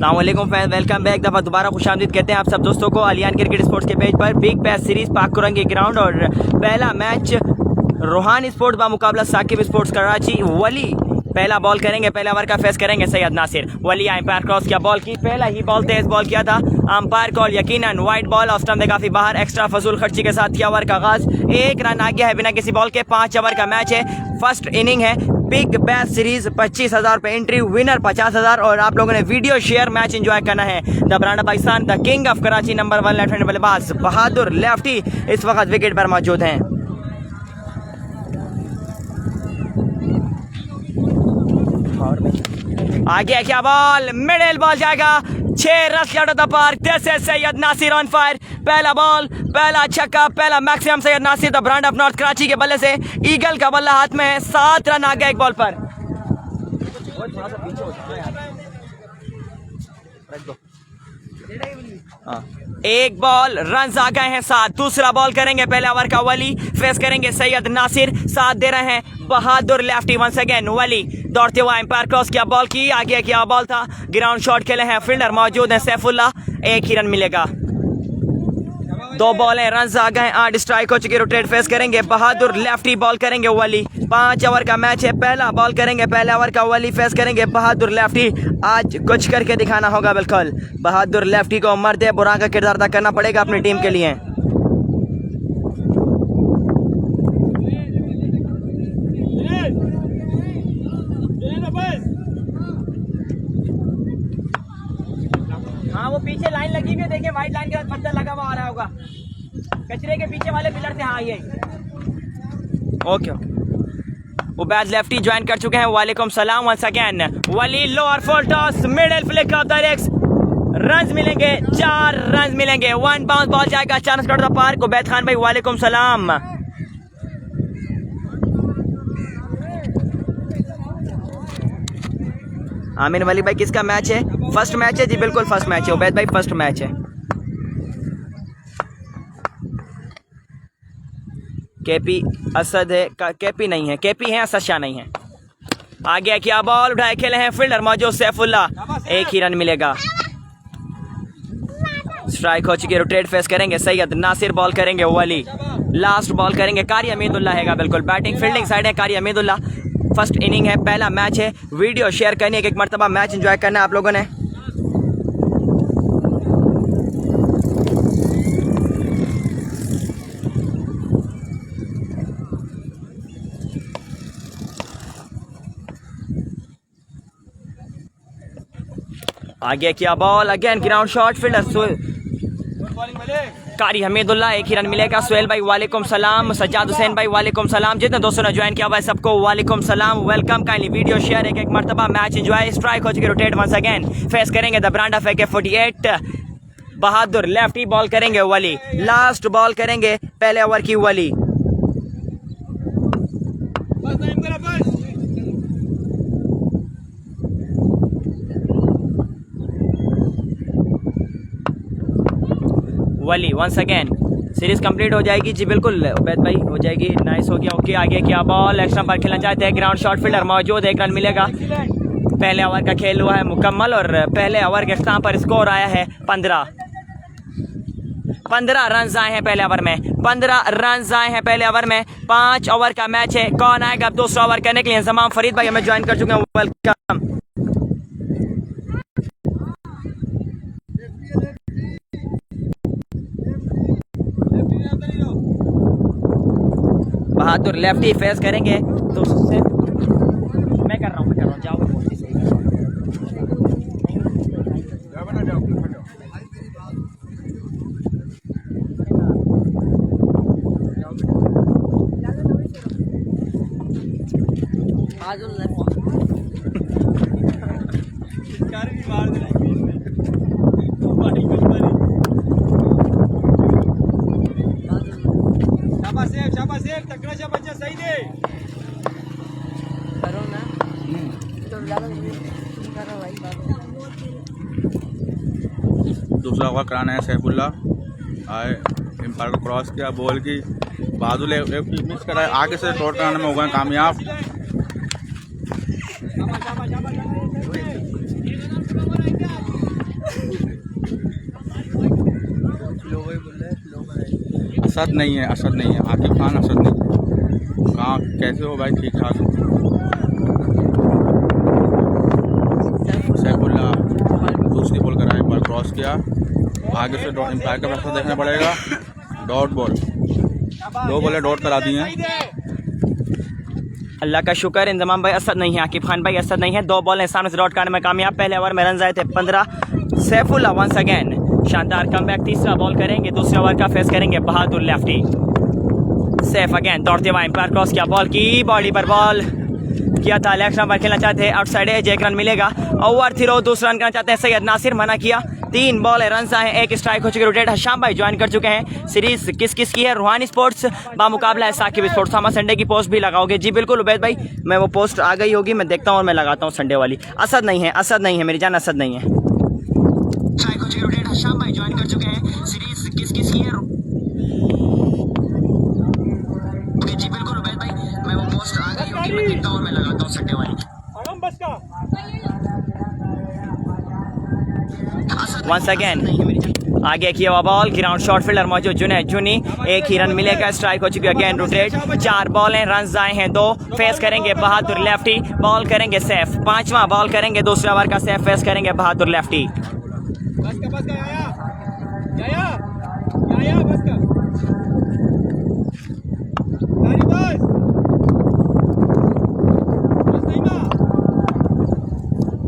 अस्सलाम वालेकुम fan, welcome back. दफ़ा दोबारा खुशामदीद कहते हैं आप सब दोस्तों को अलियान क्रिकेट स्पोर्ट्स के पेज पर। बिग बैश सीरीज पाक कुरंगी ग्राउंड और पहला मैच रोहान स्पोर्ट्स बा मुकाबला साकिब स्पोर्ट्स कराची। वली पहला बॉल करेंगे, पहला ओवर का फेस करेंगे सैयद नासिर। वली अंपायर क्रॉस किया, बॉल की पहला ही बॉल तेज बॉल किया था। अंपायर कॉल यकीनन वाइड बॉल ऑफ स्टंप से काफी बाहर। एक्स्ट्रा फजूल खर्ची के साथ किया ओवर का आगाज। एक रन आ गया है बिना किसी बॉल के। 5 ओवर का मैच है, फर्स्ट इनिंग है। बिग बैश सीरीज 25,000 रुपए एंट्री, विनर 50,000। और आप लोगों ने वीडियो शेयर मैच एंजॉय करना है। The brand of Pakistan, the king of Karachi, number 1 left hand बल्लेबाज बहादुर लेफ्टी इस वक्त विकेट पर मौजूद हैं। आगे क्या बॉल, मिडिल बॉल जाएगा। 6 run out of the park. This is Syed Nasir on fire. पहला बॉल, पहला छक्का, पहला maximum Syed Nasir the brand of north Karachi के बल्ले से। ईगल का बल्ला हाथ में है। 7 रन आ गया एक बॉल पर। एक बॉल, रन आ गए हैं 7। दूसरा बॉल करेंगे, पहले ओवर का वली फेस करेंगे सैयद नासिर। साथ दे रहे हैं बहादुर लेफ्टी। वंस अगेन वली दौड़ते हुए एम्पायर क्रॉस किया, बॉल की आगे क्या बॉल था। ग्राउंड शॉट खेले हैं, फील्डर मौजूद है सैफुल्ला। एक ही रन मिलेगा। 2 बॉलें, रन आ गए। 8 स्ट्राइक हो चुकी। रोटेट फेस करेंगे बहादुर लेफ्टी, बॉल करेंगे वली। 5 ओवर का मैच है, पहला बॉल करेंगे, पहले ओवर का वली फेस करेंगे बहादुर लेफ्टी। आज कुछ करके दिखाना होगा बिल्कुल। बहादुर लेफ्टी को मर्द बुरा का किरदार अदा करना पड़ेगा अपनी टीम के लिए। हाँ, वो पीछे लाइन लगी हुई है, देखिए व्हाइट लाइन के साथ पत्थर लगा हुआ आ रहा होगा कचरे के पीछे वाले पिलर से। हाँ ये ओके। उबैद लेफ्टी ज्वाइन कर चुके हैं। वालेकुम सलाम once again. Wali lower full toss, middle flick off the legs. Run मिलेंगे, 4 रन मिलेंगे। 1 बाउंस बॉल जाएगा, chance out the park. Ubaid Khan भाई वालेकुम सलाम। आमिर वली भाई किसका मैच है? फर्स्ट मैच है जी, बिल्कुल फर्स्ट मैच है उबैद भाई, फर्स्ट मैच है। केपी असद है, केपी नहीं है, केपी है, असद शाह नहीं है। आगे क्या बॉल उठाए खेले हैं, फील्डर मौजूद सैफुल्ला। एक ही रन मिलेगा। स्ट्राइक हो चुकी है। रोटेट फेस करेंगे सैयद नासिर, बॉल करेंगे वली। लास्ट बॉल करेंगे कारी अमीदुल्ला है बिल्कुल। बैटिंग फील्डिंग साइड है कारी अमीदुल्ला। फर्स्ट इनिंग है, पहला मैच है। वीडियो शेयर करनी है, एक मरतबा मैच एंजॉय करना है आप लोगों ने। आगे किया ball, again ground shot, fielder कारी हमीदुल्ला। एक ही रन मिलेगा। सुहेल भाई वालेकुम सलाम। सज्जाद हुसैन भाई वालेकुम सलाम। जितने दोस्तों ने ज्वाइन किया भाई सबको वालेकुम सलाम, वेलकम। काइंडली वीडियो शेयर, एक मरतबा मैच एंजॉय। स्ट्राइक हो चुकी, रोटेट वंस अगेन फेस करेंगे the brand of AK-48 Bahadur lefty, ball करेंगे वली। लास्ट बॉल करेंगे पहले ओवर की वली। वली वंस अगेन। सीरीज कंप्लीट हो जाएगी जी, बिल्कुल उबैद भाई हो जाएगी। नाइस हो गया, ओके। आगे क्या बॉल, एक्स्ट्रा पर खेलना चाहते हैं। ग्राउंड शॉट, फील्डर मौजूद, 1 रन मिलेगा। पहले ओवर का खेल हुआ है मुकम्मल और पहले ओवर के स्थान पर स्कोर आया है 15 रन आए हैं पहले ओवर में। 15 रन आए हैं पहले ओवर में। 5 ओवर का मैच है। कौन आएगा अब दूसरा ओवर करने के लिए? इंजमाम फरीद भाई हमें ज्वाइन कर चुके हैं, वेलकम। बहादुर लेफ्टी फेस करेंगे तो उससे मैं कर रहा हूँ जाओ। दूसरा ओवर कराना है सैफुल्ला। आए एम्पायर को क्रॉस किया, बॉल की बहादुर एक मिस करा, आगे से शॉट कराने में हो गए कामयाब। असद नहीं है, असद नहीं है, आकिब खान असद नहीं है। कहाँ कैसे हो भाई? ठीक ठाक। सैफुल्ला दूसरी बॉल करा, एक बार क्रॉस किया, आगे से एम्पायर का रास्ता देखना पड़ेगा। डॉट बॉल, 2 बॉलें डॉट करा दी हैं। अल्लाह का शुक्र इंतजाम भाई असद नहीं है, आकिब खान भाई असद नहीं है। 2 बॉल सामने से डॉट करने में कामयाब। पहले ओवर में रन आए थे 15। सैफुल्ला वंस अगेन शानदार कमबैक। तीसरा बॉल करेंगे, दूसरे ओवर का फेस करेंगे बहादुर लेफ्टी। सैफ अगेन दौड़ते हुए एम्पायर क्रॉस किया, बॉल की बॉडी पर बॉल किया था। लेफ्ट नंबर खेलना चाहते हैं, आउटसाइड एज, 1 रन मिलेगा। ओवर थ्रो, दूसरा रन करना चाहते हैं सैयद नासिर, मना किया। 3 बॉल रन आए, 1 स्ट्राइक हो चुकी। रोटेट हशाम भाई ज्वाइन कर चुके हैं। सीरीज किस किस की है? रूहानी स्पोर्ट्स बामुकाबला है साकिब स्पोर्ट्स। हम संडे की पोस्ट भी लगाओगे? जी बिल्कुल उबैद भाई, मैं वो पोस्ट आ गई होगी, मैं देखता हूँ और मैं लगाता हूँ संडे वाली। असद नहीं है, असद नहीं है मेरी जान, असद नहीं है। स्ट्राइक हो चुकी। रोटेट हशाम भाई ज्वाइन कर चुके हैं। सीरीज किस किस की है? जी बिल्कुल उबैद भाई, मैं वो पोस्ट आ गई होगी, मैं देखता हूँ और मैं लगाता हूँ संडे वाली। वंस अगेन आगे किया हुआ बॉल, ग्राउंड शॉट फील्डर मौजूद जुनैद जुनी, 1 ही रन मिलेगा। स्ट्राइक हो चुकी है अगेन रोटेट। 4 बॉल हैं, रन आए हैं 2। फेस करेंगे बहादुर लेफ्टी, बॉल करेंगे सैफ। 5वां बॉल करेंगे, दूसरे ओवर का सैफ फेस करेंगे बहादुर लेफ्टी।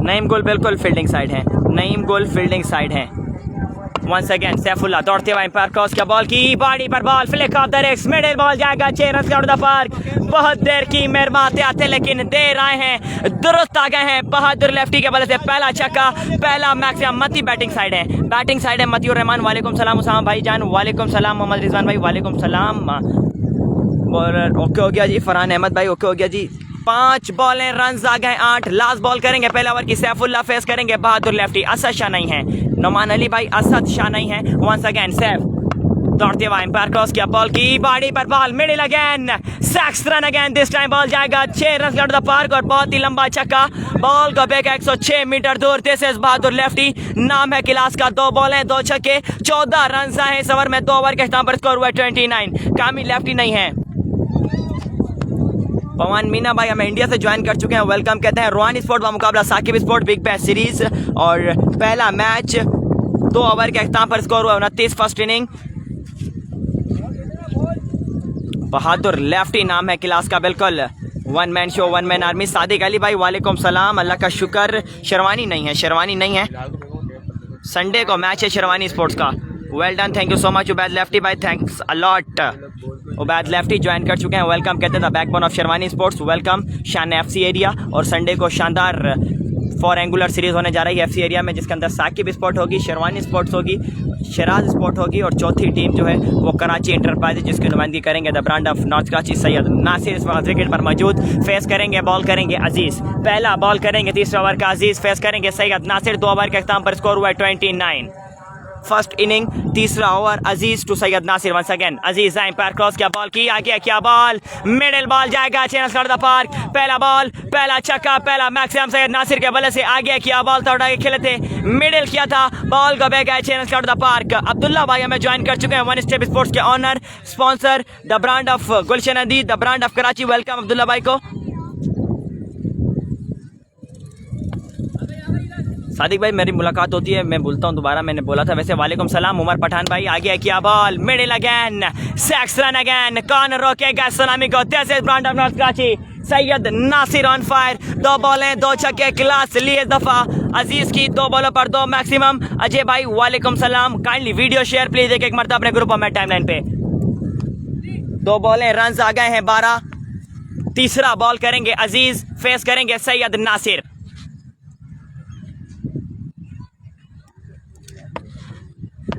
नईम गुल बिल्कुल फील्डिंग साइड है, नईम गुल फील्डिंग साइड है। वंस अगेन सैफुल्ला दौड़ते हुए एम्पायर क्रॉस किया, बॉल की बॉडी पर ball, flick off the wrist, middle ball जाएगा 6 रन आउट द पार्क। बहुत देर की मेहरबान आते लेकिन देर आए हैं, दुरुस्त आ गए हैं बहादुर लेफ्टी के बल्ले से। पहला छक्का, पहला मैक्सिमम। मती बैटिंग साइड है, बैटिंग साइड है मतीउर रहमान। वालेकुम सलाम उसामा भाईजान, वालेकुम सलाम मोहम्मद रिजवान भाई, वालेकुम सलाम। बॉलर ओके हो गया जी, फरहान अहमद भाई ओके हो गया जी। 5 बॉलें, रन आ गए 8। लास्ट बॉल करेंगे पहले ओवर की, सैफुल्ला फेस करेंगे बहादुर लेफ्टी। असद शाह नहीं है, नोमान अली भाई असद शाह नहीं है। वंस अगेन सैफ दौड़ते हुए एम्पायर क्रॉस किया, बॉल की बॉडी पर ball, middle again, 6 run again. This time ball जाएगा 6 रन आउट द पार्क और बहुत ही लंबा छक्का, बॉल को फेंका 106 मीटर दूर। दिस इज बहादुर लेफ्टी, नाम है क्लास का। 2 बॉल हैं, 2 छक्के, 14 रन आए इस ओवर में। 2 ओवर के इख्तिताम पर स्कोर हुआ 29। कामिल लेफ्टी नहीं है। पवन मीना भाई हमें इंडिया से ज्वाइन कर चुके हैं, वेलकम कहते हैं। रूहानी स्पोर्ट का मुकाबला Saqib sport big bash series और पहला मैच 2 ओवर के इख्तिताम पर स्कोर हुआ 29। फर्स्ट इनिंग बहादुर लेफ्टी नाम है क्लास का, बिल्कुल 1 man show 1 man army. Sadiq Ali भाई वालेकुम सलाम, अल्लाह का शुक्र। शेरवानी नहीं है, शेरवानी नहीं है, संडे को मैच है शेरवानी स्पोर्ट्स का। Well done, thank you so much Ubaid lefty भाई, thanks a lot. Ubaid lefty join कर चुके हैं, वेलकम कहते हैं। The backbone of Sherwani sports, welcome. Shaan FC area और संडे को शानदार 4 एंगुलर सीरीज होने जा रही है एफसी एरिया में, जिसके अंदर साकिब स्पोर्ट होगी, शेरवानी स्पोर्ट्स होगी, शराज स्पोर्ट होगी और चौथी टीम जो है वो कराची इंटरप्राइज जिसकी नुमाइंदगी करेंगे the brand of north Karachi Syed Nasir इस वक्त विकेट पर मौजूद। फेस करेंगे, बॉल करेंगे अजीज। पहला बॉल करेंगे, तीसरे ओवर का अजीज फेस करेंगे सैयद नासिर। 2 ओवर के इख्तिताम पर स्कोर हुआ है 29। फर्स्ट इनिंग तीसरा over, Aziz to Syed Nasir. Once again Aziz umpire cross किया, बॉल की आगे क्या बॉल, मिडिल बॉल जाएगा 6 रन आउट द पार्क। पहला बॉल, पहला छक्का, पहला मैक्सिमम सैयद नासिर के बल्ले से आगे किया, बॉल थोड़ा आगे खेले थे, मिडिल किया था, बॉल को बह गया 6 run out the park. Abdullah भाई हमें ज्वाइन कर चुके हैं, 1 स्टेप स्पोर्ट्स के owner sponsor the brand of Gulshan नदी, the brand of Karachi. Welcome Abdullah भाई को। सादिक भाई मेरी मुलाकात होती है, मैं बोलता हूँ दोबारा, मैंने बोला था वैसे। वालेकुम सलाम उमर पठान भाई, आगे किया ball, middle again, 6 run again. कौन रोकेगा सलामी को? This is brand of north Karachi, Syed Nasir on fire. 2 बॉलें, 2 छक्के, क्लास ली इस दफा अजीज की। 2 बॉलों पर 2 मैक्सिमम। अजय भाई वालेकुम सलाम, काइंडली वीडियो शेयर प्लीज एक मरतबा अपने ग्रुप में टाइमलाइन पे। 2 बॉलें, रन आ गए हैं 12। तीसरा बॉल करेंगे अजीज, फेस करेंगे सैयद नासिर।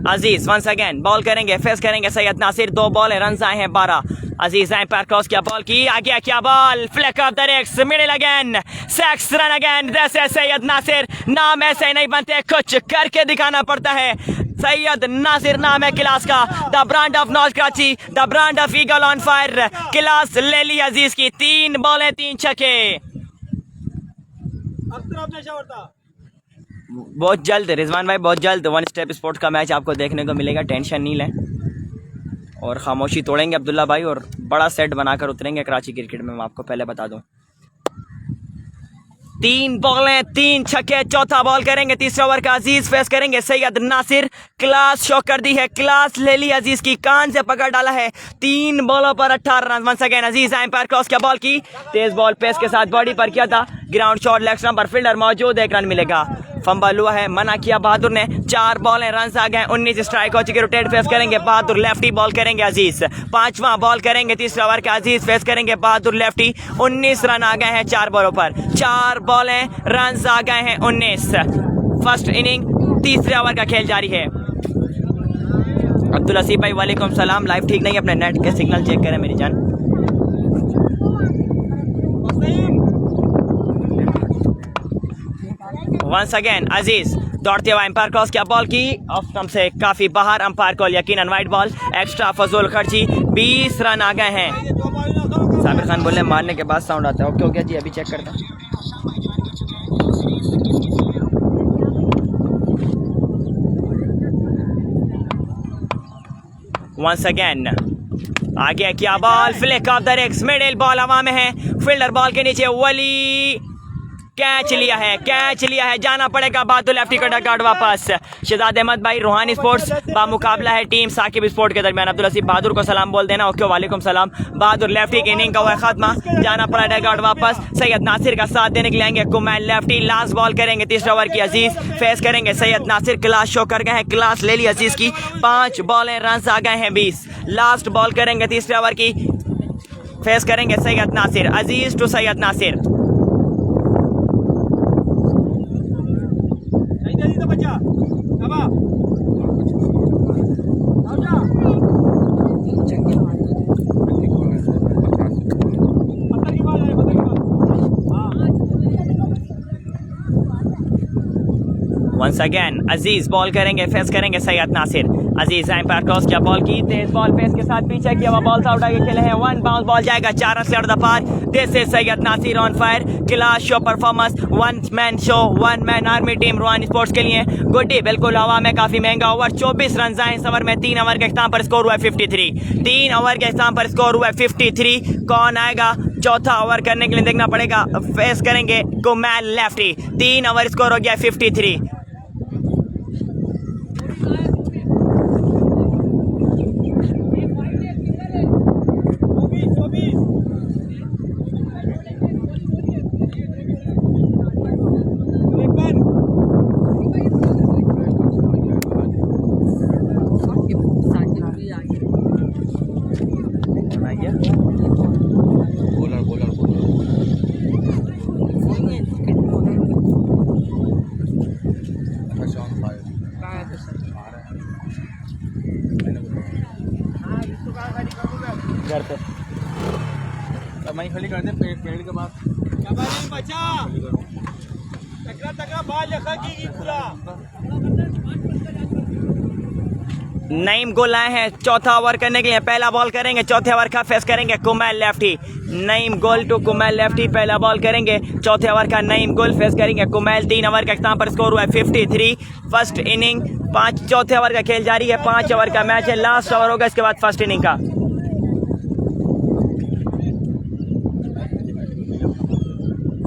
अजीज वंस अगेन बॉल करेंगे, फेस करेंगे सैयद नासिर। 2 बॉल है, रन आए हैं 12। अजीज एम्पायर क्रॉस किया, बॉल की आगे क्या ball, flick off the wrist, middle again, 6 run again. जैसे सैयद नासिर, नाम ऐसे नहीं बनते, कुछ करके दिखाना पड़ता है। सैयद नासिर नाम है क्लास का, the brand of north Karachi, the brand of eagle on fire. Class ले ली अजीज की। 3 बॉलें, 3 छक्के। बहुत जल्द रिजवान भाई, बहुत जल्द 1 स्टेप स्पोर्ट्स का मैच आपको देखने को मिलेगा, टेंशन नहीं लें। और खामोशी तोड़ेंगे अब्दुल्ला भाई और बड़ा सेट बनाकर उतरेंगे कराची क्रिकेट में, मैं आपको पहले बता दूं। 3 बॉलें 3 छक्के, चौथा बॉल करेंगे तीसरा ओवर का अजीज, फेस करेंगे सैयद नासिर। क्लास शो कर दी है, क्लास ले ली अजीज की, कान से पकड़ डाला है। 3 बॉलों पर 18 run. Once again Aziz umpire cross किया, बॉल की तेज बॉल पेस के साथ बॉडी पर किया था, ग्राउंड शॉट लेग स्टंप पर, फील्डर मौजूद, 1 रन मिलेगा। फंबल हुआ है, मना किया बहादुर ने। 4 बॉलें, रन आ गए, 19 स्ट्राइक हो चुके। रोटेट फेस करेंगे बहादुर, लेफ्टी बॉल करेंगे अजीज। 5वां बॉल करेंगे तीसरा ओवर का अजीज, फेस करेंगे बहादुर लेफ्टी। 19 रन आ गए हैं 4 बॉलों पर, 4 बॉलें, रन आ गए हैं 19। फर्स्ट इनिंग तीसरे ओवर का खेल जारी है। अब्दुल हसीब भाई वालेकुम सलाम। लाइव ठीक नहीं, अपने नेट के सिग्नल चेक करें मेरी जान। वंस अगेन अजीज दौड़ते हुए एम्पायर क्रॉस किया, बॉल की ऑफ स्टंप से काफी बाहर, अंपायर कॉल यकीनन वाइड बॉल। एक्स्ट्रा फजूल खर्ची, 20 रन आ गए हैं। साबिर खान बोले मारने के बाद साउंड आता है। ओके ओके जी, अभी चेक करते हैं। वंस अगेन आगे क्या बॉल, फ्लिक ऑफ द रिक्स, मिडिल बॉल हवा में है, फील्डर बॉल के नीचे, वली कैच लिया है, कैच लिया है, जाना पड़ेगा बहादुर लेफ्टी का डगआउट वापस। शहजाद अहमद भाई रूहानी स्पोर्ट्स बामुकाबला है टीम साकिब स्पोर्ट के दरमियान। अब्दुल हसीब बहादुर को सलाम बोल देना। ओके वालेकुम सलाम। बहादुर लेफ्टी की इनिंग का हुआ खात्मा, जाना पड़ा डगआउट वापस। सैयद नासिर का साथ देने के लिए आएंगे कुमैल लेफ्टी। लास्ट बॉल करेंगे तीसरा ओवर की अजीज, फेस करेंगे सैयद नासिर। क्लास शो कर गए हैं, क्लास ले ली अजीज की। 5 बॉलें, रन आ गए हैं 20। लास्ट बॉल करेंगे तीसरे ओवर की, फेस करेंगे Syed Nasir. Aziz to Syed Nasir. Once again Aziz ball करेंगे, फेस करेंगे सैयद नासिर। अजीज एम्पायर क्रॉस किया, बॉल की तेज बॉल पेस के साथ पीछे किया हुआ, बॉल था उठा के खेले हैं। 1 बाउंस बॉल जाएगा 4 रन से द पार। This is Syed Nasir on fire. Class show performance, 1 man show, 1 man army team Roohani sports के लिए। गुड्डी बिल्कुल हवा में, काफी महंगा ओवर। 24 रन आए इस ओवर में। 3 ओवर के इख्तिताम पर स्कोर हुआ है 53। 3 ओवर के इख्तिताम पर स्कोर हुआ है 53। कौन आएगा चौथा ओवर करने के लिए, देखना पड़ेगा। फेस करेंगे कुमैल लेफ्टी। 3 ओवर स्कोर हो गया 53। घर पे मैं खाली कर दे पेड़ के बाद नईम गोल आए हैं चौथा ओवर करने के लिए। पहला बॉल करेंगे चौथे ओवर का, फेस करेंगे Kumail lefty. Naeem Gul to Kumail lefty, पहला बॉल करेंगे चौथे ओवर का। नईम गोल फेस करेंगे कुमैल। 3 ओवर का इख्तिताम पर स्कोर हुआ है 53। फर्स्ट इनिंग 5 चौथे ओवर का खेल जारी है। 5 ओवर का मैच है, लास्ट ओवर होगा इसके बाद फर्स्ट इनिंग का।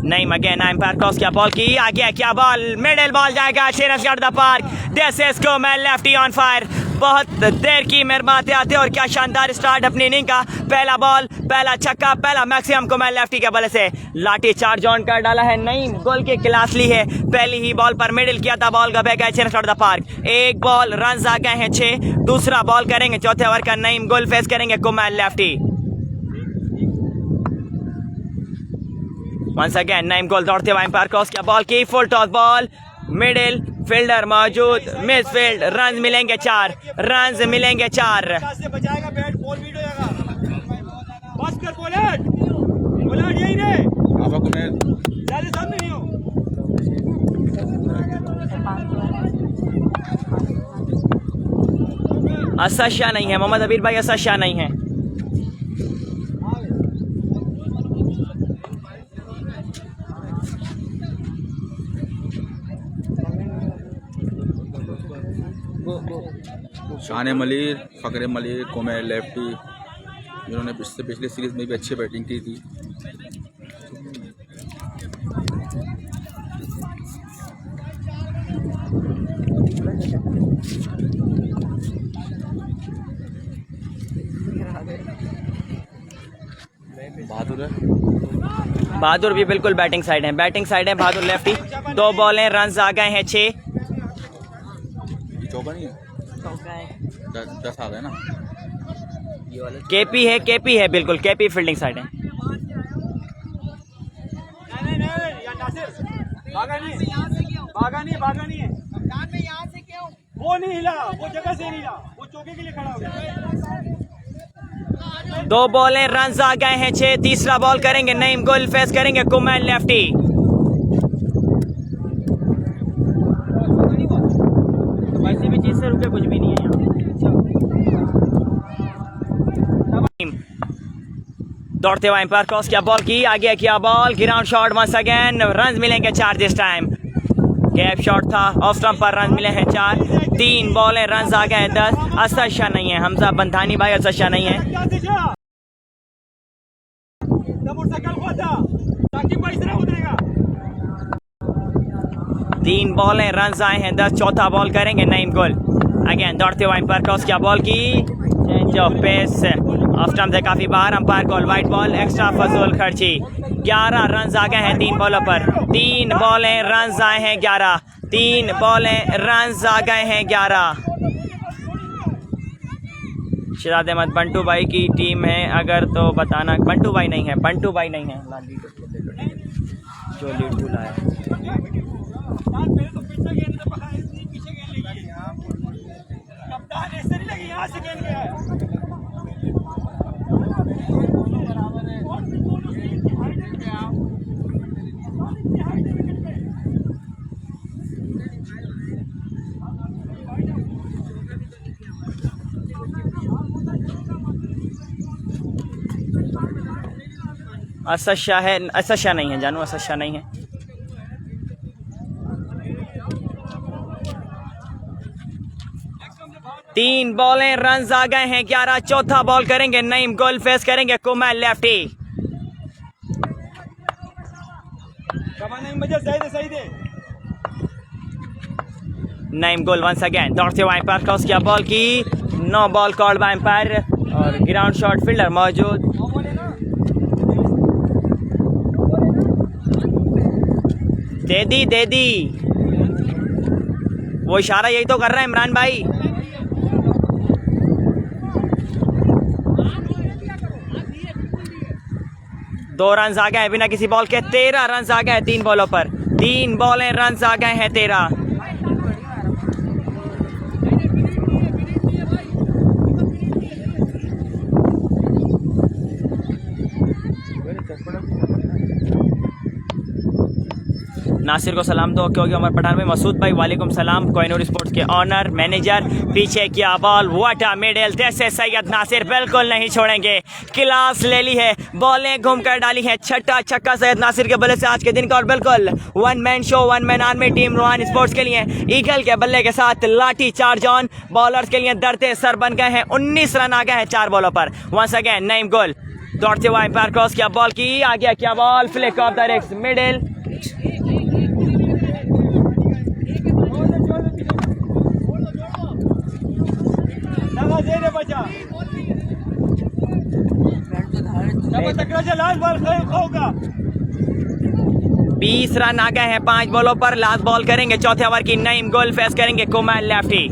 नईम अगेन एम्पायर क्रॉस किया, बॉल की आगे क्या बॉल, मिडिल बॉल जाएगा 6 run the park. This is Kumail lefty on fire. बहुत देर की मेहरबान आते और क्या शानदार स्टार्ट अपनी इनिंग का। पहला बॉल, पहला छक्का, पहला मैक्सिमम कुमैल लेफ्टी के बल्ले से लाठी चार्ज ऑन कर डाला है। नईम गोल की क्लास ली है, पहली ही बॉल पर मिडिल किया था, बॉल गए 6 run the park. 1 ball, run आ गए हैं 6। दूसरा बॉल करेंगे चौथे ओवर का। नईम गोल फेस करेंगे Kumail lefty. Once again Naeem गोल दौड़ते हुए एम्पायर क्रॉस किया, बॉल की full toss ball, middle, fielder मौजूद, मिस फील्ड। रन मिलेंगे 4, रन मिलेंगे 4। असद शाह नहीं है, मोहम्मद अबीर भाई असद शाह नहीं है। शान मलिर, फ़खर मलिर, कुमैर लेफ्टी, जिन्होंने पिछली सीरीज़ में भी अच्छी बैटिंग की थी। बहादुर है, बहादुर भी बिल्कुल बैटिंग साइड है, बैटिंग साइड है बहादुर लेफ्टी। 2 बॉल हैं, रन आ गए हैं 6। चौका नहीं है, 10 आ गए ना। केपी है बिल्कुल, केपी फील्डिंग साइड है। भागा नहीं है। वो नहीं हिला, वो जगह से नहीं हिला, वो चौके के लिए खड़ा हो गया। 2 बॉल हैं, रन आ गए हैं 6। तीसरा बॉल करेंगे नईम गुल, फेस करेंगे कुमैर लेफ्टी। वैसे भी चीज से रुके कुछ भी नहीं है यहाँ। दौड़ते हुए एम्पायर क्रॉस किया, बॉल की आगे किया, ball ground shot once again. Run मिलेंगे 4 दिस टाइम। गैप शॉट था, ऑफ स्टंप पर रन मिले हैं 4। 3 बॉल हैं, रन आ गए हैं 10। असद शाह नहीं है, हमजा बंधानी भाई असद शाह नहीं है। 3 बॉल हैं, रन आए हैं 10। चौथा बॉल करेंगे नईम गुल। अगेन दौड़ते हुए एम्पायर क्रॉस किया, बॉल की change of pace, off stump से काफी बाहर। Umpire call wide ball, extra फजूल खर्ची। 11 रन आ गए हैं 3 बॉलों पर। 3 बॉल हैं, रन आए हैं 11। 3 बॉल हैं, रन आ गए हैं 11। शिराद अहमद बंटू भाई की टीम है अगर तो बताना। बंटू भाई नहीं है, बंटू भाई नहीं है जो लीड बुलाया। कप्तान ऐसे नहीं लगी, यहाँ से गेंद गया है। असद शाह है, असद शाह नहीं है जानू, असद शाह नहीं है। तीन बॉलें, रन आ गए हैं 11। चौथा बॉल करेंगे नईम गुल, फेस करेंगे कुमैर लेफ्टी। नईम गुल वंस अगेन दौड़ते हुए एम्पायर क्रॉस किया, बॉल की। No ball called by umpire और ग्राउंड शॉट फील्डर मौजूद। दे दी वो इशारा यही तो कर रहा है इमरान भाई। दो रन आ गए हैं बिना किसी बॉल के। 13 रन आ गए हैं 3 बॉलों पर। 3 बॉलें, रन आ गए हैं 13। नासिर को सलाम दो क्योंकि उमर पठान में। मसूद भाई वालेकुम सलाम, कोहिनूर स्पोर्ट्स के ऑनर मैनेजर। पीछे किया बॉल, व्हाट अ मिडल, जैसे सैयद नासिर बिल्कुल नहीं छोड़ेंगे, क्लास ले ली है, बॉलें घूमकर डाली हैं। छठा छक्का सैयद नासिर के बल्ले से आज के दिन का, और बिल्कुल one man show, one man army team Rohan sports के लिए ईगल के बल्ले के साथ लाठी चार्ज ऑन। बॉलर्स के लिए डरते सर बन गए हैं। 19 रन आ गए हैं 4 बॉलों पर। वंस अगेन नईम गुल दौड़ते हुए एम्पायर क्रॉस किया, बॉल की आगे क्या ball, flick off the wrist middle. बचा 20 रन आ गए हैं 5 बॉलों पर। लास्ट बॉल करेंगे चौथे ओवर की नईम गुल, फेस करेंगे कुमैर लेफ्टी।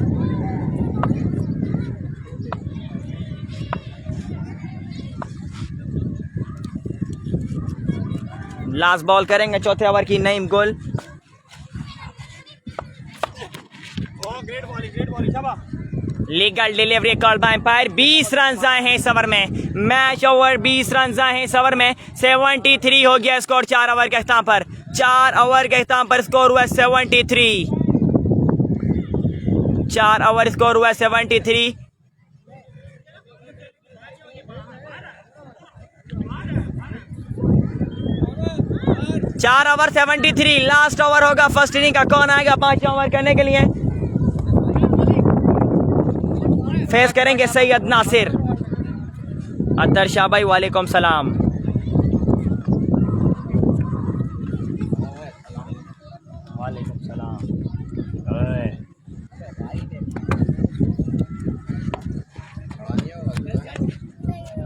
लास्ट बॉल करेंगे चौथे ओवर की Naeem Gul. Legal delivery call by umpire. 20 run आए हैं इस ओवर में। मैच ओवर, 20 रन आए हैं इस ओवर में। 73 हो गया स्कोर 4 ओवर के अख्ताम पर। 4 ओवर के अख्ताम पर स्कोर हुआ 73। 4 ओवर स्कोर हुआ 73। चार ओवर 73। लास्ट ओवर होगा फर्स्ट इनिंग का। कौन आएगा 5 ओवर करने के लिए? फेस करेंगे सैयद नासिर। अत्तर शाह भाई वालेकुम सलाम। वालेकुम सलाम।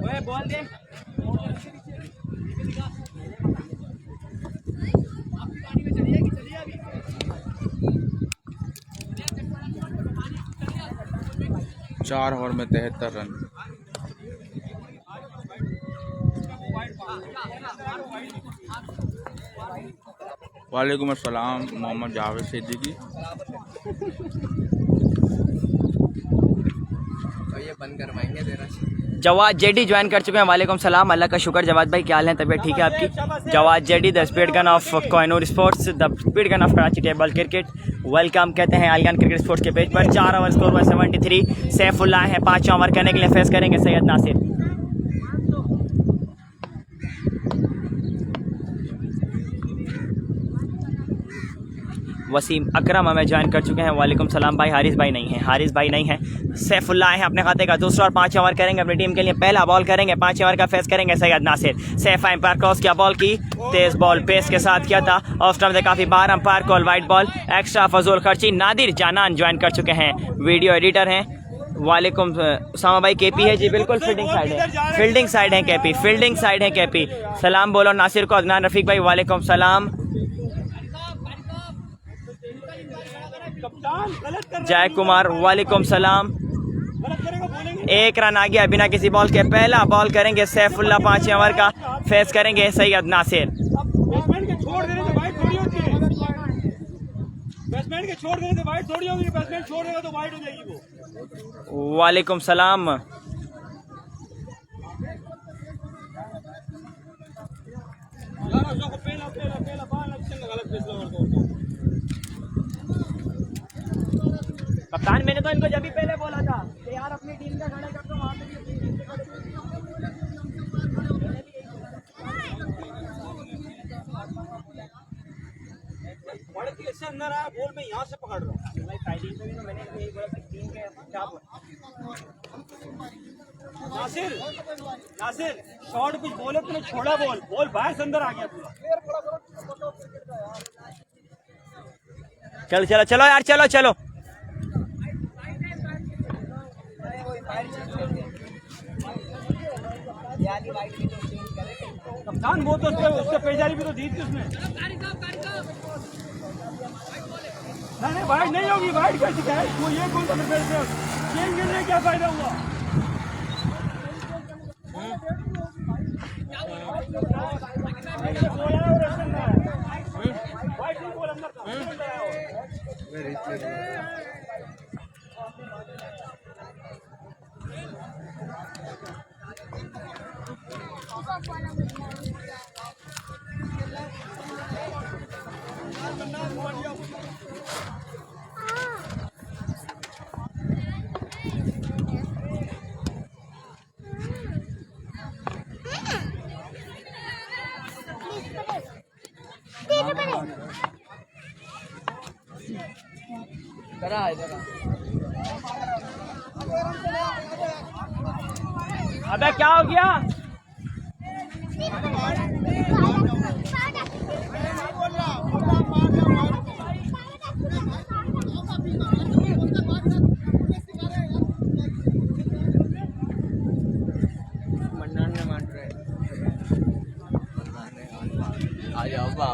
ओए बोल दे। चार ओवर में 73 रन। वालेकुम अस्सलाम मोहम्मद जावेद सिद्दीकी। ये बंद करवाएंगे तेरा। जवाद जेडी ज्वाइन कर चुके हैं। वालेकुम सलाम। अल्लाह का शुक्र। जवाद भाई क्या हाल है? तबीयत ठीक है आपकी? Jawad JD the speed gun of Kohinoor sports, the speed gun of Karachi table cricket, welcome कहते हैं आलियान क्रिकेट स्पोर्ट्स के पेज पर। 4 ओवर स्कोर 73। सैफुल्लाह है 5 ओवर करने के लिए, फेस करेंगे सैयद नासिर। वसीम अकरम हमें ज्वाइन कर चुके हैं। वालेकुम सलाम भाई। हारिस भाई नहीं है, हारिस भाई नहीं है। सैफुल्लाह है अपने खाते का दूसरा और 5 ओवर करेंगे अपनी टीम के लिए। पहला बॉल करेंगे 5 ओवर का, फेस करेंगे सैयद नासिर। सैफ एम्पायर क्रॉस किया बॉल की, तेज बॉल पेस के साथ किया था, ऑफ स्टंप से काफी बार umpire call wide ball, extra फजूल खर्ची। नादिर जानान ज्वाइन कर चुके हैं, वीडियो एडिटर हैं। वालेकुम उसामा भाई। केपी है जी, बिल्कुल फील्डिंग साइड है, फील्डिंग साइड है केपी, फील्डिंग साइड है केपी। सलाम बोलो नासिर को। अदनान रफीक भाई वालेकुम सलाम। जय कुमार वालेकुम सलाम। 1 रन आ गया बिना किसी बॉल के। पहला बॉल करेंगे सैफुल्लाह 5 ओवर का, फेस करेंगे सैयद नासिर। बैट्समैन के छोड़ देने से वाइड थोड़ी होती है। बैट्समैन के छोड़ देने से वाइड थोड़ी होगी। बैट्समैन छोड़ देगा तो वाइड हो जाएगी वो। वालेकुम सलाम। कप्तान मैंने तो इनको जब भी पहले बोला था कि यार अपनी टीम का खड़ा कर दो वहां पे। अंदर आया बॉल में यहाँ से पकड़ रहा हूँ। Nasir Nasir short pitch ball है, तूने छोड़ा बॉल, बॉल बाहर से अंदर आ गया पूरा। चलो चलो चलो यार, चलो चलो। कप्तान वो तो उसके पेजारी भी तो दी थी उसने। नहीं वाइड नहीं होगी, वाइड कैसी है वो? ये कौन सा चेंज गिरने क्या फायदा हुआ? अबे क्या हो गया? आ जाओ बा।